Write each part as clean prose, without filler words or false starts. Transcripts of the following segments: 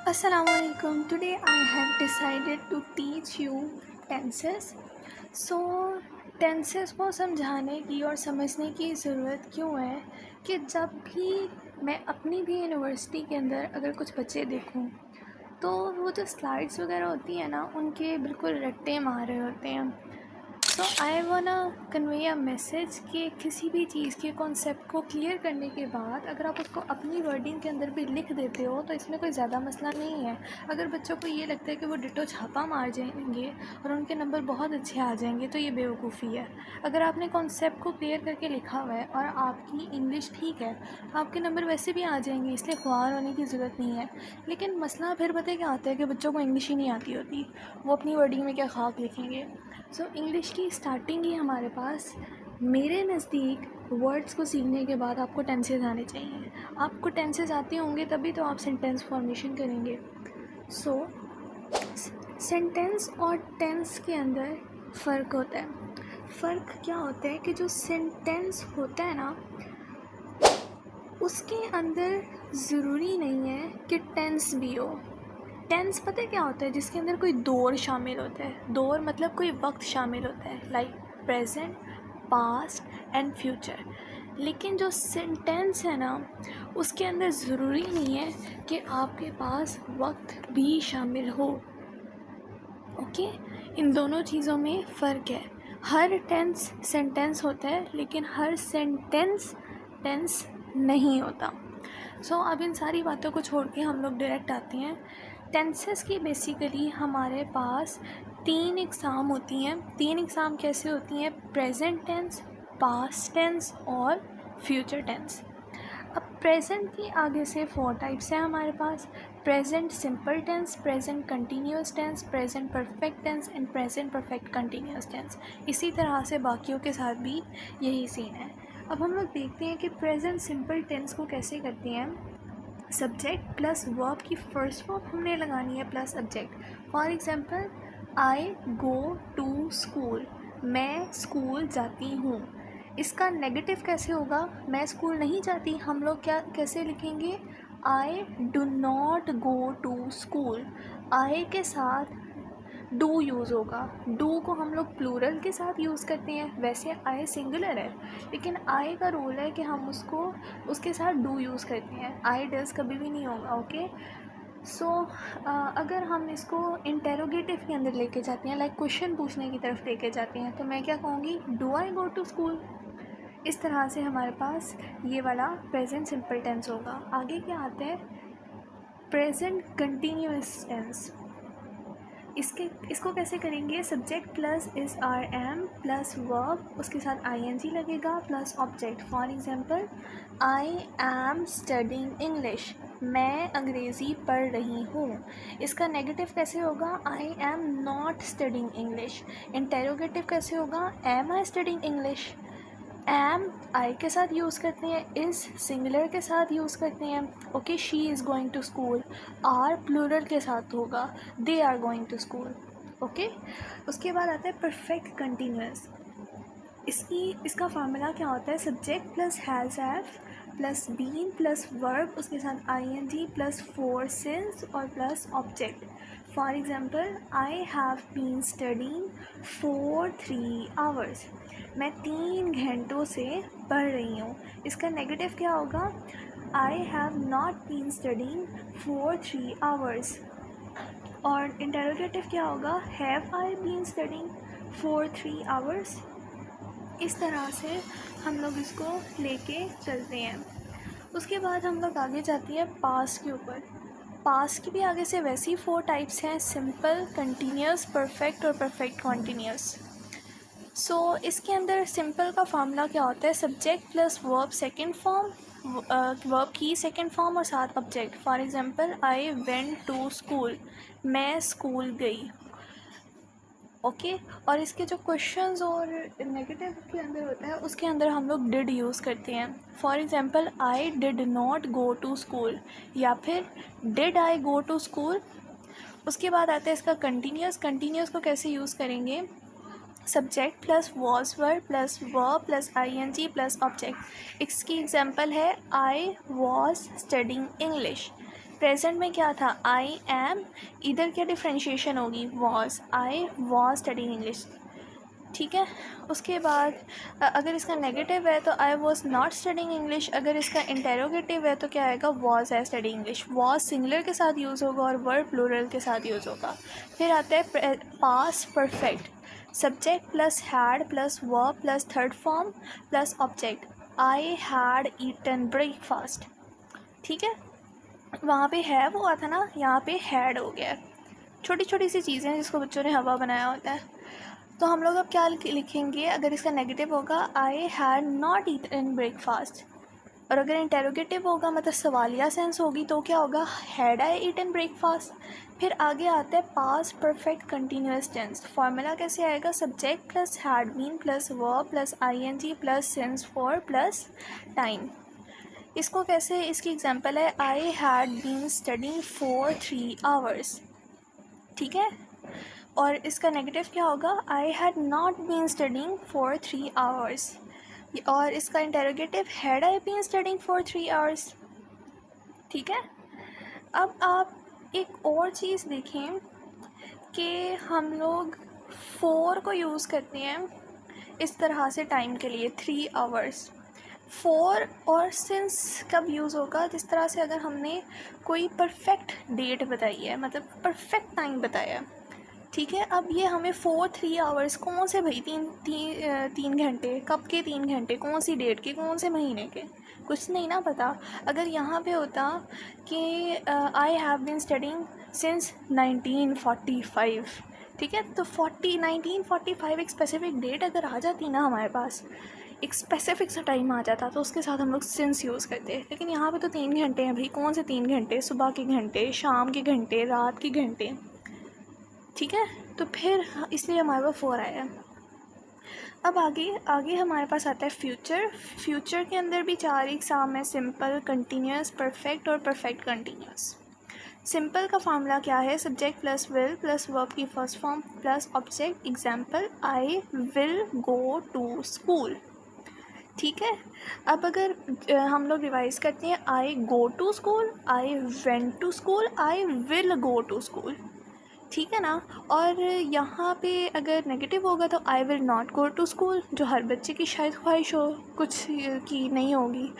Assalamualaikum. Today I have decided to teach you tenses. So tenses को समझाने की और समझने की ज़रूरत क्यों है कि जब भी मैं अपनी भी यूनिवर्सिटी के अंदर अगर कुछ बच्चे देखूं तो वो जो स्लाइड्स वगैरह होती हैं ना उनके बिल्कुल रट्टे मार रहे होते हैं। सो आई वाना कन्वे अ मैसेज कि किसी भी चीज़ के कॉन्सेप्ट को क्लियर करने के बाद अगर आप उसको अपनी वर्डिंग के अंदर भी लिख देते हो तो इसमें कोई ज़्यादा मसला नहीं है। अगर बच्चों को ये लगता है कि वो डिटो छापा मार जाएंगे और उनके नंबर बहुत अच्छे आ जाएंगे तो ये बेवकूफ़ी है। अगर आपने कॉन्सेप्ट को क्लियर करके लिखा हुआ है और आपकी इंग्लिश ठीक है तो आपके नंबर वैसे भी आ जाएंगे, इसलिए ख्वार होने की ज़रूरत नहीं है। लेकिन मसला फिर पता है क्या आता है कि बच्चों को इंग्लिश ही नहीं आती होती, वो अपनी वर्डिंग में क्या खाक लिखेंगे। सो इंग्लिश की स्टार्टिंग ही हमारे पास मेरे नज़दीक वर्ड्स को सीखने के बाद आपको टेंसेस आने चाहिए। आपको टेंसेस आते होंगे तभी तो आप सेंटेंस फॉर्मेशन करेंगे। सो सेंटेंस और टेंस के अंदर फ़र्क होता है। फ़र्क क्या होता है कि जो सेंटेंस होता है ना उसके अंदर ज़रूरी नहीं है कि टेंस भी हो। टेंस पता है क्या होता है? जिसके अंदर कोई दौर शामिल होता है। दौर मतलब कोई वक्त शामिल होता है, like present, past and future. लेकिन जो सेंटेंस है ना उसके अंदर ज़रूरी नहीं है कि आपके पास वक्त भी शामिल हो। ओके, इन दोनों चीज़ों में फ़र्क है। हर टेंस सेंटेंस होता है लेकिन हर सेंटेंस टेंस नहीं होता। सो अब इन सारी बातों को छोड़ के हम लोग डायरेक्ट आते हैं टेंसेस की। बेसिकली हमारे पास 3 एग्ज़ाम होती हैं। 3 एग्ज़ाम कैसे होती हैं? प्रेजेंट टेंस, पास्ट टेंस और फ्यूचर टेंस। अब प्रेजेंट की आगे से 4 टाइप्स हैं हमारे पास: present simple tense, present continuous tense, present perfect tense and present perfect continuous tense. इसी तरह से बाकियों के साथ भी यही सीन है। अब हम लोग देखते हैं कि प्रेजेंट सिंपल टेंस को कैसे करते हैं। सब्जेक्ट प्लस वर्ब की फर्स्ट वर्ब हमने लगानी है plus subject. For example, I go to school, मैं स्कूल जाती हूँ। इसका नेगेटिव कैसे होगा? मैं स्कूल नहीं जाती, हम लोग क्या कैसे लिखेंगे? I do not go to school. I के साथ डू यूज़ होगा। डू को हम लोग प्लूरल के साथ यूज़ करते हैं, वैसे आई सिंगुलर है लेकिन आई का रूल है कि हम उसको उसके साथ डू यूज़ करते हैं। आई डज कभी भी नहीं होगा। ओके, सो अगर हम इसको इंटेरोगेटिव के अंदर लेके जाते हैं, लाइक क्वेश्चन पूछने की तरफ लेके जाते हैं, तो मैं क्या कहूँगी? Do I go to school. इस तरह से हमारे पास ये वाला प्रेजेंट सिंपल टेंस होगा। आगे क्या आता है? Present continuous tense. इसको कैसे करेंगे? Subject plus is are am plus verb, उसके साथ आई एन जी लगेगा plus object. For example, I am studying English, मैं अंग्रेज़ी पढ़ रही हूँ। इसका नेगेटिव कैसे होगा? I am not studying English. Interrogative कैसे होगा? Am I studying English. Am I के साथ यूज़ करते हैं, इज़ सिंगुलर के साथ यूज़ करते हैं। Okay, she is going to school. Are plural के साथ होगा, they are going to school. Okay, उसके बाद आता है परफेक्ट कंटिन्यूअस। इसका फार्मूला क्या होता है? Subject plus has have plus been plus verb, उसके साथ I N G plus for since और plus object. For example, I have been studying for 3 hours, मैं 3 घंटों से पढ़ रही हूँ। इसका नेगेटिव क्या होगा? I have not been studying for 3 hours. और इंटेरोगेटिव क्या होगा? Have I been studying for 3 hours. इस तरह से हम लोग इसको लेके चलते हैं। उसके बाद हम लोग आगे जाते हैं पास्ट के ऊपर। पास्ट की भी आगे से वैसे ही 4 टाइप्स हैं: सिंपल, कंटिन्यूस, परफेक्ट और परफेक्ट कंटिन्यूस। सो इसके अंदर सिंपल का फार्मूला क्या होता है? Subject plus verb second form, verb की सेकंड फॉर्म और साथ object. For example, I went to school, मैं स्कूल गई। ओके, और इसके जो क्वेश्चंस और नेगेटिव के अंदर होता है उसके अंदर हम लोग डिड यूज़ करते हैं। For example, I did not go to school या फिर did I go to school. उसके बाद आता है इसका कंटिन्यूस। कंटिन्यूस को कैसे यूज़ करेंगे? Subject plus was verb plus verb plus I N G plus object. इसकी एग्जांपल है I was studying English, present में क्या था, आई एम, इधर क्या डिफ्रेंशिएशन होगी, was, I was studying English. ठीक है। उसके बाद अगर इसका नेगेटिव है तो I was not studying English. अगर इसका इंटेरोगेटिव है तो क्या आएगा, वॉज है स्टडिंग इंग्लिश। वॉज सिंगुलर के साथ यूज़ होगा और वर्ब प्लूरल के साथ यूज़ होगा। फिर आता है past perfect, subject plus had plus verb plus third form plus object. I had eaten breakfast. ठीक है, वहाँ पे है वो आता ना, यहाँ पे हैड हो गया। छोटी छोटी सी चीज़ें जिसको बच्चों ने हवा बनाया होता है। तो हम लोग अब क्या लिखेंगे, अगर इसका नेगेटिव होगा I had not eaten breakfast, और अगर इंटेरोगेटिव होगा मतलब सवालिया सेंस होगी तो क्या होगा, हैड आई ईटन ब्रेकफास्ट। फिर आगे आता है past perfect continuous tense. Formula कैसे आएगा, subject plus had been plus verb plus ING plus since for plus time. इसको कैसे, इसकी एग्जांपल है I had been studying for 3 hours. ठीक है, और इसका नेगेटिव क्या होगा, I had not been studying for 3 hours. और इसका interrogative, had I been studying for 3 hours. ठीक है। अब आप एक और चीज़ देखें कि हम लोग फोर को यूज़ करते हैं इस तरह से टाइम के लिए, 3 आवर्स। फोर और सिंस कब यूज़ होगा, जिस तरह से अगर हमने कोई परफेक्ट डेट बताई है, मतलब परफेक्ट टाइम बताया। ठीक है, अब ये हमें 3 आवर्स कौन से भाई, तीन घंटे, कब के 3 घंटे, कौन सी डेट के, कौन से महीने के, कुछ नहीं ना पता। अगर यहाँ पे होता कि I have been studying since 1945, ठीक है, तो 1945 एक स्पेसिफिक डेट अगर आ जाती ना हमारे पास, एक स्पेसिफिक सा टाइम आ जाता, तो उसके साथ हम लोग सिंस यूज़ करते हैं। लेकिन यहाँ पे तो 3 घंटे हैं भाई, कौन से 3 घंटे, सुबह के घंटे, शाम के घंटे, रात के घंटे। ठीक है, तो फिर इसलिए हमारे पास 4 आया। अब आगे हमारे पास आता है फ्यूचर। फ्यूचर के अंदर भी 4 एग्जाम है, सिंपल, कंटिन्यूस, परफेक्ट और परफेक्ट कंटिन्यूस। सिंपल का फार्मूला क्या है, subject plus will plus verb की first form plus object. Example, I will go to school. ठीक है, अब अगर हम लोग रिवाइज करते हैं, I go to school, I went to school, I will go to school. ठीक है ना। और यहाँ पे अगर नेगेटिव होगा तो I will not go to school, जो हर बच्चे की शायद ख्वाहिश हो, कुछ की नहीं होगी।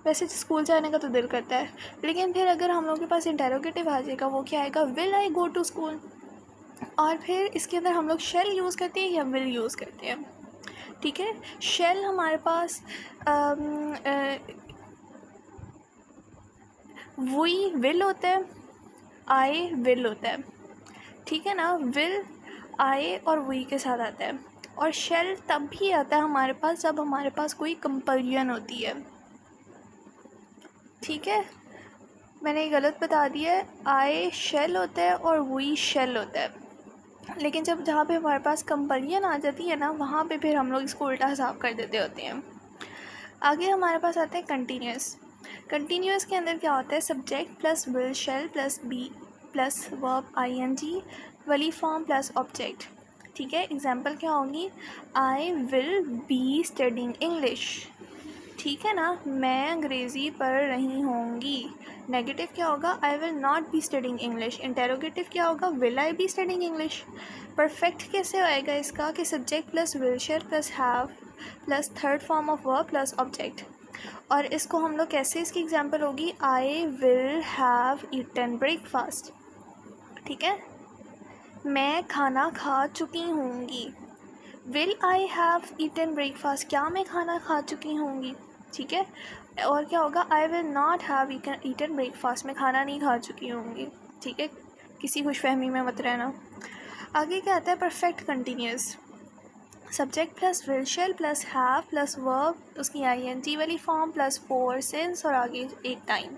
वैसे स्कूल जाने का तो दिल करता है, लेकिन फिर अगर हम लोग के पास इंटेरोगेटिव आ जाएगा, वो क्या आएगा, will I go to school. और फिर इसके अंदर हम लोग शेल यूज़ करते हैं या विल यूज़ करते हैं। ठीक है, शेल हमारे पास वी विल होता है, आई विल होता है। ठीक है ना, विल आई और वी के साथ आता है। और शेल तब भी आता है हमारे पास जब हमारे पास कोई कंपल्शन होती है। ठीक है, मैंने गलत बता दिया है, आई शेल होता है और वी शेल होता है। लेकिन जहाँ पे हमारे पास कंपल्शन आ जाती है ना, वहाँ पे फिर हम लोग इसको उल्टा हिसाब कर देते होते हैं। आगे हमारे पास आता है कंटिन्यूस। कंटिन्यूस के अंदर क्या होता है, subject plus will shall plus be plus verb ING वाली फॉर्म प्लस ऑब्जेक्ट। ठीक है, एग्जांपल क्या होगी, I will be studying English. ठीक है ना, मैं अंग्रेज़ी पढ़ रही होंगी। नेगेटिव क्या होगा, I will not be studying English. Interrogative क्या होगा, will I be studying English. Perfect कैसे आएगा इसका, कि subject plus will shall plus have plus third form of verb plus object. और इसको हम लोग कैसे, इसकी एग्जांपल होगी, I will have eaten breakfast. ठीक है, मैं खाना खा चुकी होंगी। Will I have eaten breakfast, क्या मैं खाना खा चुकी होंगी। ठीक है, और क्या होगा, I will not have eaten breakfast, मैं खाना नहीं खा चुकी होंगी। ठीक है, किसी खुशफहमी में मत रहना। आगे क्या आता है, perfect continuous. Subject plus will shall plus have plus verb, उसकी आईएनजी वाली फॉर्म प्लस फॉर सिंस और आगे एक टाइम।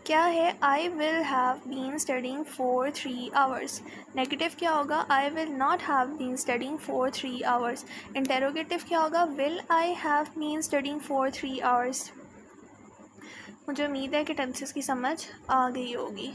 क्या है, I will have been studying for 3 hours. Negative क्या होगा, I will not have been studying for 3 hours. Interrogative क्या होगा, will I have been studying for 3 hours. मुझे उम्मीद है कि टेंसेस की समझ आ गई होगी।